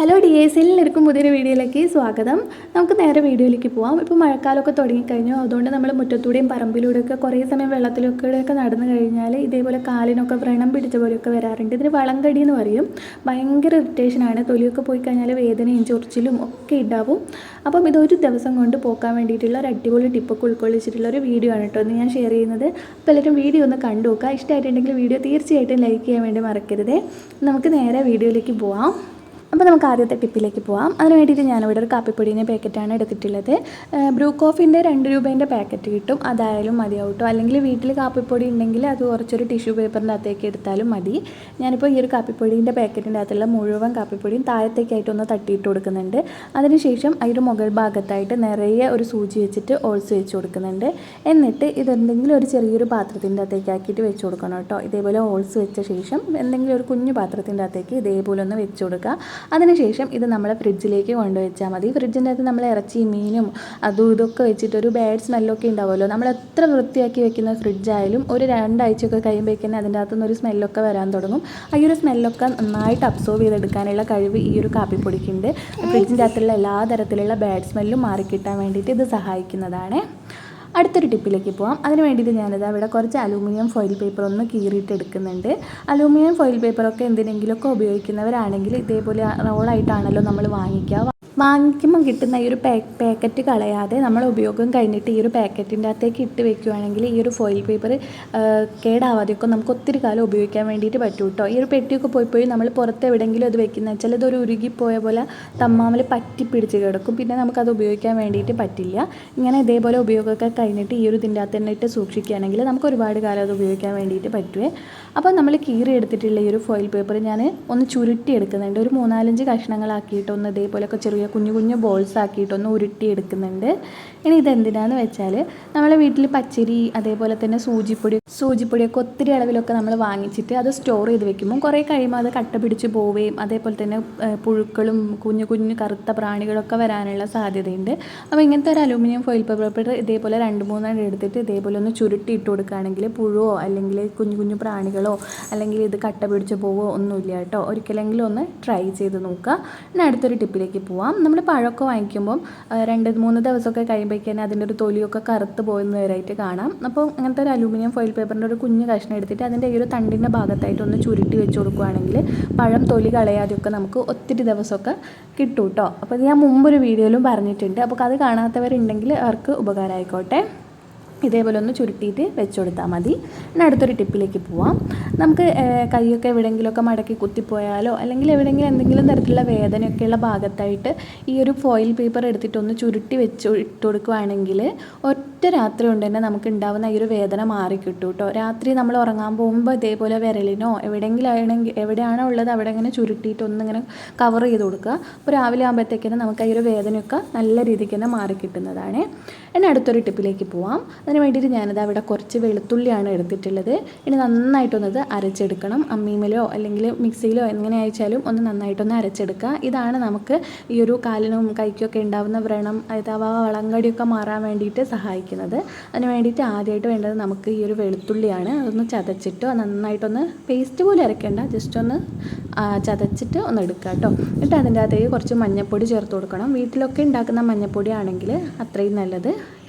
Hello dears, എല്ലാവർക്കും പുതിയൊരു വീഡിയോയിലേക്ക് സ്വാഗതം. നമുക്ക് നേരെ വീഡിയോയിലേക്ക് പോകാം. ഇപ്പോൾ മഴക്കാലമൊക്കെ തുടങ്ങിക്കഴിഞ്ഞു. അതുകൊണ്ട് നമ്മൾ മുറ്റത്തൂടെയും പറമ്പിലൂടെയൊക്കെ കുറേ സമയം വെള്ളത്തിലൂടെയൊക്കെ നടന്നു കഴിഞ്ഞാൽ ഇതേപോലെ കാലിനൊക്കെ വ്രണം പിടിച്ച പോലെയൊക്കെ വരാറുണ്ട്. ഇതിന് വളംകടി എന്ന് പറയും. ഭയങ്കര ഇറിറ്റേഷനാണ്. തൊലിയൊക്കെ പോയി കഴിഞ്ഞാൽ വേദനയും ചൊറിച്ചിലും ഒക്കെ ഉണ്ടാവും. അപ്പം ഇതൊരു ദിവസം കൊണ്ട് പോക്കാൻ വേണ്ടിയിട്ടുള്ള ഒരു അടിപൊളി ടിപ്പൊക്കെ ഉൾക്കൊള്ളിച്ചിട്ടുള്ള ഒരു വീഡിയോ ആണ് കേട്ടോ ഇന്ന് ഞാൻ ഷെയർ ചെയ്യുന്നത്. അപ്പോൾ എല്ലാവരും വീഡിയോ ഒന്ന് കണ്ടു നോക്കുക. ഇഷ്ടമായിട്ടുണ്ടെങ്കിൽ വീഡിയോ തീർച്ചയായിട്ടും ലൈക്ക് ചെയ്യാൻ വേണ്ടി മറക്കരുത്. നമുക്ക് നേരെ വീഡിയോയിലേക്ക് പോവാം. അപ്പോൾ നമുക്ക് ആദ്യത്തെ ടിപ്പിലേക്ക് പോകാം. അതിന് വേണ്ടിയിട്ട് ഞാനിവിടെ ഒരു കാപ്പിപ്പൊടീൻ്റെ പാക്കറ്റാണ് എടുത്തിട്ടുള്ളത്. ബ്രൂ കോഫിൻ്റെ 2 രൂപേൻ്റെ പാക്കറ്റ് കിട്ടും. അതായാലും മതിയാവും കേട്ടോ. അല്ലെങ്കിൽ വീട്ടിൽ കാപ്പിപ്പൊടി ഉണ്ടെങ്കിൽ അത് കുറച്ചൊരു ടിഷ്യൂ പേപ്പറിൻ്റെ അകത്തേക്ക് എടുത്താലും മതി. ഞാനിപ്പോൾ ഈ ഒരു കാപ്പിപ്പൊടീൻ്റെ പാക്കറ്റിൻ്റെ അകത്തുള്ള മുഴുവൻ കാപ്പിപ്പൊടിയും താഴത്തേക്കായിട്ടൊന്ന് തട്ടിയിട്ട് കൊടുക്കുന്നുണ്ട്. അതിനുശേഷം അതിൻ്റെ മുകൾ ഭാഗത്തായിട്ട് നിറയെ ഒരു സൂചി വെച്ചിട്ട് ഓൾസ് വെച്ച് കൊടുക്കുന്നുണ്ട്. എന്നിട്ട് ഇതെന്തെങ്കിലും ഒരു ചെറിയൊരു പാത്രത്തിൻ്റെ അകത്തേക്ക് ആക്കിയിട്ട് വെച്ച് കൊടുക്കണം കേട്ടോ. ഇതേപോലെ ഓൾസ് വെച്ച ശേഷം എന്തെങ്കിലും ഒരു കുഞ്ഞു പാത്രത്തിൻ്റെ അകത്തേക്ക് ഇതേപോലെ ഒന്ന് വെച്ച് കൊടുക്കുക. അതിനുശേഷം ഇത് നമ്മളെ ഫ്രിഡ്ജിലേക്ക് കൊണ്ടുവച്ചാൽ മതി. ഫ്രിഡ്ജിൻ്റെ അകത്ത് നമ്മൾ ഇറച്ചിയും മീനും അതും ഇതൊക്കെ വെച്ചിട്ടൊരു ബാഡ് സ്മെല്ലൊക്കെ ഉണ്ടാവുമല്ലോ. നമ്മൾ എത്ര വൃത്തിയാക്കി വെക്കുന്ന ഫ്രിഡ്ജായാലും ഒരു 2 ആഴ്ചയൊക്കെ കഴിയുമ്പോഴേക്കും അതിൻ്റെ അകത്തുനിന്ന് ഒരു സ്മെല്ലൊക്കെ വരാൻ തുടങ്ങും. ഈ ഒരു സ്മെല്ലൊക്കെ നന്നായിട്ട് അബ്സോർവ് ചെയ്തെടുക്കാനുള്ള കഴിവ് ഈ ഒരു കാപ്പിപ്പൊടിക്കുണ്ട്. ഫ്രിഡ്ജിൻ്റെ അകത്തുള്ള എല്ലാ തരത്തിലുള്ള ബാഡ് സ്മെല്ലും മാറിക്കിട്ടാൻ വേണ്ടിയിട്ട് ഇത് സഹായിക്കുന്നതാണ്. അടുത്തൊരു ടിപ്പിലേക്ക് പോകാം. അതിന് വേണ്ടിയിട്ട് ഞാനിത് അവിടെ കുറച്ച് അലൂമിനിയം ഫോയിൽ പേപ്പർ ഒന്ന് കീറിയിട്ട് എടുക്കുന്നുണ്ട്. അലൂമിനിയം ഫോയിൽ പേപ്പറൊക്കെ എന്തിനെങ്കിലുമൊക്കെ ഉപയോഗിക്കുന്നവരാണെങ്കിൽ ഇതേപോലെ റോളായിട്ടാണല്ലോ നമ്മൾ വാങ്ങിക്കുമ്പോൾ കിട്ടുന്ന ഈ ഒരു പാക്കറ്റ് കളയാതെ നമ്മൾ ഉപയോഗം കഴിഞ്ഞിട്ട് ഈ ഒരു പാക്കറ്റിൻ്റെ അകത്തേക്ക് ഇട്ട് വെക്കുകയാണെങ്കിൽ ഈ ഒരു ഫോയിൽ പേപ്പർ കേടാവാതെയൊക്കെ നമുക്ക് ഒത്തിരി കാലം ഉപയോഗിക്കാൻ വേണ്ടിയിട്ട് പറ്റും കേട്ടോ. ഈ ഒരു പെട്ടിയൊക്കെ പോയി നമ്മൾ പുറത്ത് എവിടെയെങ്കിലും അത് വെക്കുന്ന വെച്ചാൽ ഇതൊരു ഉരുകിപ്പോയ പോലെ തമ്മാമിൽ പറ്റി പിടിച്ച് കിടക്കും. പിന്നെ നമുക്കത് ഉപയോഗിക്കാൻ വേണ്ടിയിട്ട് പറ്റില്ല. ഇങ്ങനെ ഇതേപോലെ ഉപയോഗമൊക്കെ കഴിഞ്ഞിട്ട് ഈ ഒരു ഇതിൻ്റെ അകത്ത് തന്നെ ഇട്ട് സൂക്ഷിക്കുകയാണെങ്കിൽ നമുക്ക് ഒരുപാട് കാലം അത് ഉപയോഗിക്കാൻ വേണ്ടിയിട്ട് പറ്റുമേ. അപ്പോൾ നമ്മൾ കീറി എടുത്തിട്ടുള്ള ഈ ഒരു ഫോയിൽ പേപ്പർ ഞാൻ ഒന്ന് ചുരുട്ടി എടുക്കുന്നുണ്ട്. ഒരു 3-4 കഷ്ണങ്ങളാക്കിയിട്ട് ഒന്ന് ഇതേപോലെയൊക്കെ ചെറിയ കുഞ്ഞു ബോൾസ് ആക്കിയിട്ടൊന്ന് ഉരുട്ടി എടുക്കുന്നുണ്ട്. ഇനി ഇതെന്തിനാന്ന് വെച്ചാൽ നമ്മളെ വീട്ടിൽ പച്ചരി അതേപോലെ തന്നെ സൂചിപ്പൊടിയൊക്കെ ഒത്തിരി അളവിലൊക്കെ നമ്മൾ വാങ്ങിച്ചിട്ട് അത് സ്റ്റോർ ചെയ്ത് വെക്കുമ്പോൾ കുറേ കഴിയുമ്പോൾ അത് കട്ട പിടിച്ച് പോവുകയും അതേപോലെ തന്നെ പുഴുക്കളും കുഞ്ഞു കറുത്ത പ്രാണികളൊക്കെ വരാനുള്ള സാധ്യതയുണ്ട്. അപ്പോൾ ഇങ്ങനത്തെ ഒരു അലൂമിനിയം ഫോയിൽ പേപ്പർ ഇതേപോലെ 2-3 എടുത്തിട്ട് ഇതേപോലെ ഒന്ന് ചുരുട്ടി ഇട്ട് കൊടുക്കുകയാണെങ്കിൽ പുഴുവോ അല്ലെങ്കിൽ കുഞ്ഞു പ്രാണികളോ അല്ലെങ്കിൽ ഇത് കട്ട പിടിച്ച് പോവോ ഒന്നുമില്ല കേട്ടോ. ഒരിക്കലെങ്കിലും ഒന്ന് ട്രൈ ചെയ്ത് നോക്കുക. ഇനി അടുത്തൊരു ടിപ്പിലേക്ക് പോവാം. നമ്മൾ പഴമൊക്കെ വാങ്ങിക്കുമ്പം 2-3 ദിവസമൊക്കെ കഴിയുമ്പോഴേക്കും അതിൻ്റെ ഒരു തൊലിയൊക്കെ കറുത്ത് പോകുന്നവരായിട്ട് കാണാം. അപ്പോൾ അങ്ങനത്തെ ഒരു അലൂമിനിയം ഫോയിൽ പേപ്പറിൻ്റെ ഒരു കുഞ്ഞു കഷ്ണം എടുത്തിട്ട് അതിൻ്റെ ഈ ഒരു തണ്ടിൻ്റെ ഭാഗത്തായിട്ട് ഒന്ന് ചുരുട്ടി വെച്ച് കൊടുക്കുകയാണെങ്കിൽ പഴം തൊലി കളയാതെയൊക്കെ നമുക്ക് ഒത്തിരി ദിവസമൊക്കെ കിട്ടും കേട്ടോ. അപ്പോൾ ഇത് ഞാൻ മുമ്പൊരു വീഡിയോയിലും പറഞ്ഞിട്ടുണ്ട്. അപ്പോൾ അത് കാണാത്തവരുണ്ടെങ്കിൽ അവർക്ക് ഉപകാരമായിക്കോട്ടെ. ഇതേപോലെ ഒന്ന് ചുരുട്ടിയിട്ട് വെച്ച് കൊടുത്താൽ മതി. ഇനി അടുത്തൊരു ടിപ്പിലേക്ക് പോവാം. നമുക്ക് കൈയൊക്കെ എവിടെയെങ്കിലുമൊക്കെ മടക്കി കുത്തിപ്പോയാലോ അല്ലെങ്കിൽ എവിടെയെങ്കിലും എന്തെങ്കിലും തരത്തിലുള്ള വേദനയൊക്കെയുള്ള ഭാഗത്തായിട്ട് ഈ ഒരു ഫോയിൽ പേപ്പർ എടുത്തിട്ടൊന്ന് ചുരുട്ടി വെച്ച് ഇട്ട് കൊടുക്കുകയാണെങ്കിൽ ഒറ്റ രാത്രി കൊണ്ട് തന്നെ നമുക്ക് ഉണ്ടാകുന്ന ഈ ഒരു വേദന മാറിക്കിട്ടും കേട്ടോ. രാത്രി നമ്മൾ ഉറങ്ങാൻ പോകുമ്പോൾ ഇതേപോലെ വിരലിനോ എവിടെയാണോ ഉള്ളത് അവിടെ ഇങ്ങനെ ചുരുട്ടിയിട്ട് ഒന്നിങ്ങനെ കവർ ചെയ്ത് കൊടുക്കുക. അപ്പോൾ രാവിലെ ആകുമ്പോഴത്തേക്കിനും നമുക്ക് ഈ ഒരു വേദനയൊക്കെ നല്ല രീതിക്ക് തന്നെ മാറിക്കിട്ടുന്നതാണ്. ഇനി അടുത്തൊരു ടിപ്പിലേക്ക് പോവാം. അതിന് വേണ്ടിയിട്ട് ഞാനിത് അവിടെ കുറച്ച് വെളുത്തുള്ളിയാണ് എടുത്തിട്ടുള്ളത്. ഇനി നന്നായിട്ടൊന്നത് അരച്ചെടുക്കണം. അമ്മീമലോ അല്ലെങ്കിൽ മിക്സിയിലോ എങ്ങനെ അയച്ചാലും ഒന്ന് നന്നായിട്ടൊന്ന് അരച്ചെടുക്കുക. ഇതാണ് നമുക്ക് ഈ ഒരു കാലിനും കൈക്കൊക്കെ ഉണ്ടാകുന്ന വ്രണം അഥവാ വളങ്കടിയൊക്കെ മാറാൻ വേണ്ടിയിട്ട് സഹായിക്കുന്നത്. അതിന് വേണ്ടിയിട്ട് ആദ്യമായിട്ട് വേണ്ടത് നമുക്ക് ഈ ഒരു വെളുത്തുള്ളിയാണ്. അതൊന്ന് ചതച്ചിട്ട് നന്നായിട്ടൊന്ന് പേസ്റ്റ് പോലെ അരക്കേണ്ട, ജസ്റ്റ് ഒന്ന് ചതച്ചിട്ട് ഒന്ന് എടുക്കുക കേട്ടോ. എന്നിട്ട് അതിൻ്റെ അകത്തേക്ക് കുറച്ച് മഞ്ഞൾപ്പൊടി ചേർത്ത് കൊടുക്കണം. വീട്ടിലൊക്കെ ഉണ്ടാക്കുന്ന മഞ്ഞൾപ്പൊടി ആണെങ്കിൽ അത്രയും നല്ലത്.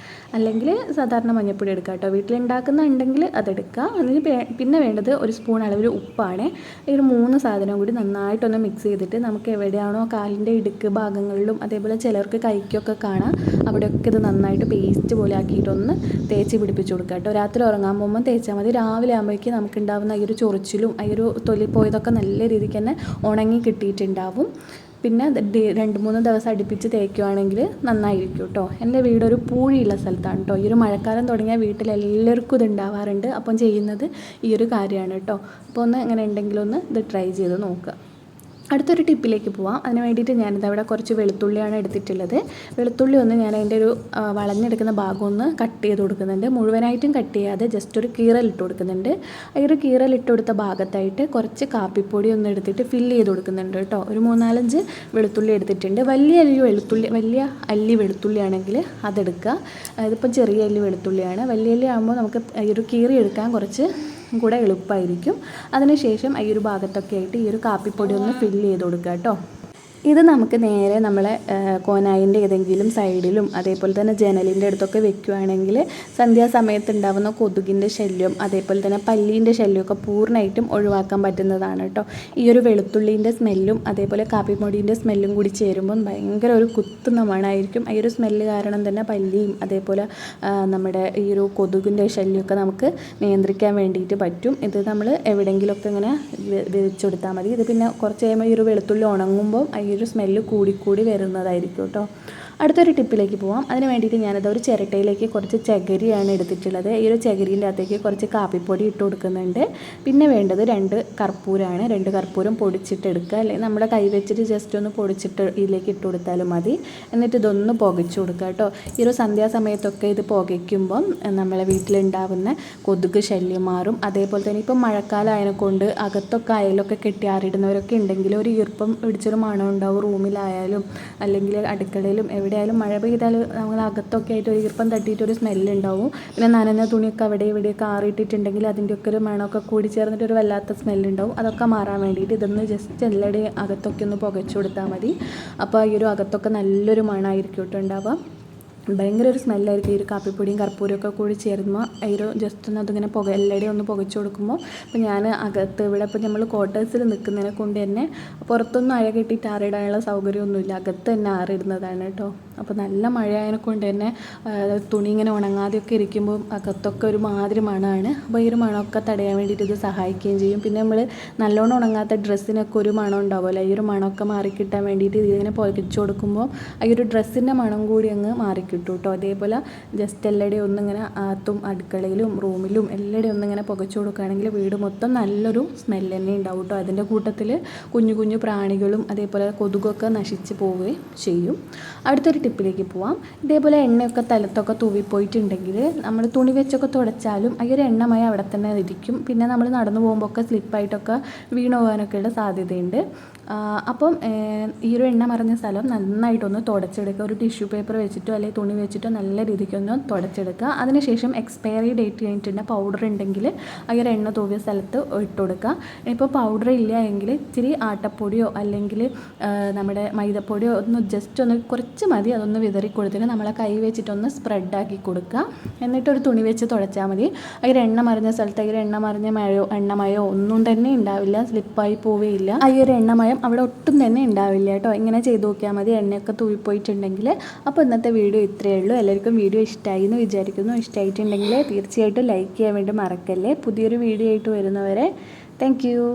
അല്ലെങ്കിൽ സാധാരണ മഞ്ഞൾപ്പൊടി എടുക്കുക കേട്ടോ. വീട്ടിലുണ്ടാക്കുന്നുണ്ടെങ്കിൽ അതെടുക്കുക. അതിന് പിന്നെ വേണ്ടത് ഒരു സ്പൂൺ അളവിൽ ഉപ്പാണ്. ഈ ഒരു 3 സാധനം കൂടി നന്നായിട്ടൊന്ന് മിക്സ് ചെയ്തിട്ട് നമുക്ക് എവിടെയാണോ കാലിൻ്റെ ഇടുക്ക് ഭാഗങ്ങളിലും അതേപോലെ ചിലർക്ക് കൈക്കൊക്കെ കാണാം അവിടെയൊക്കെ ഇത് നന്നായിട്ട് പേസ്റ്റ് പോലെ ആക്കിയിട്ടൊന്ന് തേച്ച് പിടിപ്പിച്ച് കൊടുക്കുക കേട്ടോ. രാത്രി ഉറങ്ങാൻ പോകുമ്പോൾ തേച്ചാൽ മതി. രാവിലെ ആകുമ്പോഴേക്കും നമുക്കുണ്ടാകുന്ന ഈ ഒരു ചൊറിച്ചിലും ഈ ഒരു തൊലി പോയതൊക്കെ നല്ല രീതിക്ക് തന്നെ ഉണങ്ങി കിട്ടിയിട്ടുണ്ടാവും. പിന്നെ 2-3 ദിവസം അടുപ്പിച്ച് തേക്കുകയാണെങ്കിൽ നന്നായിരിക്കും കേട്ടോ. എൻ്റെ വീടൊരു പൂഴിയുള്ള സ്ഥലത്താണ് കേട്ടോ. ഈ ഒരു മഴക്കാലം തുടങ്ങിയാൽ വീട്ടിലെല്ലാവർക്കും ഇത് ഉണ്ടാവാറുണ്ട്. അപ്പം ചെയ്യുന്നത് ഈ ഒരു കാര്യമാണ് കേട്ടോ. അപ്പോൾ ഒന്ന് എങ്ങനെ ഉണ്ടെങ്കിലും ഒന്ന് ഇത് ട്രൈ ചെയ്ത് നോക്കുക. അടുത്തൊരു ടിപ്പിലേക്ക് പോവാം. അതിന് വേണ്ടിയിട്ട് ഞാനിതവിടെ കുറച്ച് വെളുത്തുള്ളിയാണ് എടുത്തിട്ടുള്ളത്. വെളുത്തുള്ളി ഒന്ന് ഞാൻ അതിൻ്റെ ഒരു വളഞ്ഞെടുക്കുന്ന ഭാഗം ഒന്ന് കട്ട് ചെയ്ത് കൊടുക്കുന്നുണ്ട്. മുഴുവനായിട്ടും കട്ട് ചെയ്യാതെ ജസ്റ്റ് ഒരു കീറലിട്ട് കൊടുക്കുന്നുണ്ട്. ഈ ഒരു കീറലിട്ട് കൊടുത്ത ഭാഗത്തായിട്ട് കുറച്ച് കാപ്പിപ്പൊടി ഒന്ന് എടുത്തിട്ട് ഫില്ല് ചെയ്ത് കൊടുക്കുന്നുണ്ട് കേട്ടോ. ഒരു 3-4 വെളുത്തുള്ളി എടുത്തിട്ടുണ്ട്. വലിയ അല്ലി വെളുത്തുള്ളി ആണെങ്കിൽ അതെടുക്കുക. ഇതിപ്പോൾ ചെറിയ അല്ലി വെളുത്തുള്ളിയാണ്. വലിയ അല്ലി ആകുമ്പോൾ നമുക്ക് ഈ ഒരു കീറി എടുക്കാൻ കുറച്ച് കൂടെ എളുപ്പമായിരിക്കും. അതിനുശേഷം ഈ ഒരു ഭാഗത്തൊക്കെ ആയിട്ട് ഈ ഒരു കാപ്പിപ്പൊടി ഒന്ന് ഫില്ല് ചെയ്ത് കൊടുക്കുക കേട്ടോ. ഇത് നമുക്ക് നേരെ നമ്മളെ കോനായിൻ്റെ ഏതെങ്കിലും സൈഡിലും അതേപോലെ തന്നെ ജനലിൻ്റെ അടുത്തൊക്കെ വെക്കുകയാണെങ്കിൽ സന്ധ്യാസമയത്ത് ഉണ്ടാകുന്ന കൊതുകിൻ്റെ ശല്യം അതേപോലെ തന്നെ പല്ലീൻ്റെ ശല്യമൊക്കെ പൂർണ്ണമായിട്ടും ഒഴിവാക്കാൻ പറ്റുന്നതാണ് കേട്ടോ. ഈ ഒരു വെളുത്തുള്ളീൻ്റെ സ്മെല്ലും അതേപോലെ കാപ്പിപ്പൊടീൻ്റെ സ്മെല്ലും കൂടി ചേരുമ്പോൾ ഭയങ്കര ഒരു കുത്തുന്ന മണമായിരിക്കും. ഈ ഒരു സ്മെല്ല് കാരണം തന്നെ പല്ലിയും അതേപോലെ നമ്മുടെ ഈ ഒരു കൊതുകിൻ്റെ ശല്യമൊക്കെ നമുക്ക് നിയന്ത്രിക്കാൻ വേണ്ടിയിട്ട് പറ്റും. ഇത് നമ്മൾ എവിടെയെങ്കിലുമൊക്കെ ഇങ്ങനെ വെച്ചെടുത്താൽ മതി. ഇത് പിന്നെ കുറച്ച് കഴിയുമ്പോൾ ഈ ഒരു വെളുത്തുള്ളി ഉണങ്ങുമ്പോൾ ഈ ഒരു സ്മെല്ല് കൂടിക്കൂടി വരുന്നതായിരിക്കും കേട്ടോ. അടുത്തൊരു ടിപ്പിലേക്ക് പോവാം. അതിന് വേണ്ടിയിട്ട് ഞാനത് ഒരു ചിരട്ടയിലേക്ക് കുറച്ച് ചകിരിയാണ് എടുത്തിട്ടുള്ളത്. ഈ ഒരു ചകിരീൻ്റെ അകത്തേക്ക് കുറച്ച് കാപ്പിപ്പൊടി ഇട്ട് കൊടുക്കുന്നുണ്ട്. പിന്നെ വേണ്ടത് 2 കർപ്പൂരമാണ്. 2 കർപ്പൂരം പൊടിച്ചിട്ട് എടുക്കുക, അല്ലെങ്കിൽ നമ്മുടെ കൈ വെച്ചിട്ട് ജസ്റ്റ് ഒന്ന് പൊടിച്ചിട്ട് ഇതിലേക്ക് ഇട്ട് കൊടുത്താലും മതി. എന്നിട്ട് ഇതൊന്ന് പുകച്ചു കൊടുക്കുക കേട്ടോ. ഈ ഒരു സന്ധ്യാസമയത്തൊക്കെ ഇത് പുകയ്ക്കുമ്പം നമ്മളെ വീട്ടിലുണ്ടാവുന്ന കൊതുക് ശല്യം മാറും. അതേപോലെ തന്നെ ഇപ്പം മഴക്കാലം ആയതിനെക്കൊണ്ട് അകത്തൊക്കെ അയലൊക്കെ കെട്ടിയാറിടുന്നവരൊക്കെ ഉണ്ടെങ്കിൽ ഒരു ഈർപ്പം പിടിച്ചൊരു മണം ഉണ്ടാവും. റൂമിലായാലും അല്ലെങ്കിൽ അടുക്കളയിലും എവിടെയായാലും മഴ പെയ്താൽ നമ്മൾ അകത്തൊക്കെ ആയിട്ട് ഒരു ഈർപ്പം തട്ടിയിട്ടൊരു സ്മെല്ലുണ്ടാവും. പിന്നെ നനഞ്ഞ തുണിയൊക്കെ അവിടെ ഇവിടെയൊക്കെ ആറിയിട്ടിട്ടുണ്ടെങ്കിൽ അതിൻ്റെയൊക്കെ ഒരു മണമൊക്കെ കൂടി ചേർന്നിട്ടൊരു വല്ലാത്ത സ്മെല്ലുണ്ടാവും. അതൊക്കെ മാറാൻ വേണ്ടിയിട്ട് ഇതൊന്ന് ജസ്റ്റ് എല്ലാവരുടെയും അകത്തൊക്കെ ഒന്ന് പുകച്ചു കൊടുത്താൽ മതി. അപ്പോൾ ഈ ഒരു അകത്തൊക്കെ നല്ലൊരു മണമായിരിക്കും കേട്ടോ ഉണ്ടാവുക. ഭയങ്കര ഒരു സ്മെല്ലായിരിക്കും ഈ ഒരു കാപ്പിപ്പൊടിയും കർപ്പൂരമൊക്കെ കൂടി ചേരുമ്പോൾ. ഈ ഒരു ജസ്റ്റ് ഒന്ന് അതിങ്ങനെ എല്ലാവരുടെയും ഒന്ന് പുകച്ചു കൊടുക്കുമ്പോൾ. അപ്പോൾ ഞാൻ അകത്ത് ഇവിടെ ഇപ്പോൾ നമ്മൾ ക്വാർട്ടേഴ്സിൽ നിൽക്കുന്നതിനെ കൊണ്ട് തന്നെ പുറത്തൊന്നും അഴ കെട്ടിയിട്ട് ആറിടാനുള്ള സൗകര്യമൊന്നുമില്ല, അകത്ത് തന്നെ ആറിടുന്നതാണ് കേട്ടോ. അപ്പോൾ നല്ല മഴയായതിനെ കൊണ്ട് തന്നെ തുണി ഇങ്ങനെ ഉണങ്ങാതെയൊക്കെ ഇരിക്കുമ്പോൾ അകത്തൊക്കെ ഒരു മാതിരി മണമാണ്. അപ്പോൾ ഈ ഒരു മണമൊക്കെ തടയാൻ വേണ്ടിയിട്ട് ഇത് സഹായിക്കുകയും ചെയ്യും. പിന്നെ നമ്മൾ നല്ലോണം ഉണങ്ങാത്ത ഡ്രസ്സിനൊക്കെ ഒരു മണം ഉണ്ടാവുമല്ലോ, ഈ ഒരു മണമൊക്കെ മാറിക്കിട്ടാൻ വേണ്ടിയിട്ട് ഇതിങ്ങനെ പുകച്ചു കൊടുക്കുമ്പോൾ ഈ ഒരു ഡ്രസ്സിൻ്റെ മണം കൂടി അങ്ങ് മാറിക്കിട്ടും കേട്ടോ. അതേപോലെ ജസ്റ്റ് എല്ലാവരുടെയും ഒന്നിങ്ങനെ അകത്തും അടുക്കളയിലും റൂമിലും എല്ലാവരുടെയും ഒന്നിങ്ങനെ പുകച്ചു കൊടുക്കുകയാണെങ്കിൽ വീട് മൊത്തം നല്ലൊരു സ്മെല്ല് തന്നെ ഉണ്ടാവും കേട്ടോ. അതിൻ്റെ കൂട്ടത്തിൽ കുഞ്ഞു കുഞ്ഞു പ്രാണികളും അതേപോലെ കൊതുകൊക്കെ നശിച്ച് പോവുകയും ചെയ്യും. അടുത്തൊരു ടിപ്പിലേക്ക് പോവാം. ഇതേപോലെ എണ്ണയൊക്കെ തലത്തൊക്കെ തൂവിപ്പോയിട്ടുണ്ടെങ്കിൽ നമ്മൾ തുണി വെച്ചൊക്കെ തുടച്ചാലും ഈ ഒരു എണ്ണമയം അവിടെ തന്നെ ഇരിക്കും. പിന്നെ നമ്മൾ നടന്നു പോകുമ്പോൾ ഒക്കെ സ്ലിപ്പായിട്ടൊക്കെ വീണു പോകാനൊക്കെയുള്ള സാധ്യതയുണ്ട്. അപ്പം ഈ ഒരു എണ്ണ മറിഞ്ഞ സ്ഥലം നന്നായിട്ടൊന്ന് തുടച്ചെടുക്കുക. ഒരു ടിഷ്യൂ പേപ്പർ വെച്ചിട്ടോ അല്ലെങ്കിൽ തുണി വെച്ചിട്ടോ നല്ല രീതിക്കൊന്ന് തുടച്ചെടുക്കുക. അതിനുശേഷം എക്സ്പയറി ഡേറ്റ് കഴിഞ്ഞിട്ടുള്ള പൗഡർ ഉണ്ടെങ്കിൽ ആ ഒരു എണ്ണ തൂവിയ സ്ഥലത്ത് ഇട്ട് കൊടുക്കുക. ഇപ്പോൾ പൗഡർ ഇല്ല എങ്കിൽ ഇച്ചിരി ആട്ടപ്പൊടിയോ അല്ലെങ്കിൽ നമ്മുടെ മൈദപ്പൊടിയോ ഒന്ന് ജസ്റ്റ് ഒന്ന് കുറച്ച് മതി, അതൊന്ന് വിതറി കൊടുത്തിട്ട് നമ്മളെ കൈ വെച്ചിട്ടൊന്ന് സ്പ്രെഡാക്കി കൊടുക്കുക. എന്നിട്ടൊരു തുണി വെച്ച് തുടച്ചാൽ മതി. ആ ഒരു എണ്ണ മറിഞ്ഞ സ്ഥലത്ത് ആ ഒരു എണ്ണ മറിഞ്ഞ എണ്ണമയോ ഒന്നും തന്നെ ഉണ്ടാവില്ല, സ്ലിപ്പായി പോവുകയില്ല. ആ ഒരു എണ്ണമയം അവിടെ ഒട്ടും തന്നെ ഉണ്ടാവില്ല കേട്ടോ. ഇങ്ങനെ ചെയ്ത് നോക്കിയാൽ മതി എണ്ണയൊക്കെ തൂവിപ്പോയിട്ടുണ്ടെങ്കിൽ. അപ്പോൾ ഇന്നത്തെ വീഡിയോ ഇത്രയേ ഉള്ളൂ. എല്ലാവർക്കും വീഡിയോ ഇഷ്ടമായി എന്ന് വിചാരിക്കുന്നു. ഇഷ്ടമായിട്ടുണ്ടെങ്കിൽ തീർച്ചയായിട്ടും ലൈക്ക് ചെയ്യാൻ വേണ്ടി മറക്കല്ലേ. പുതിയൊരു വീഡിയോ ആയിട്ട് വരുന്നവരെ താങ്ക് യു.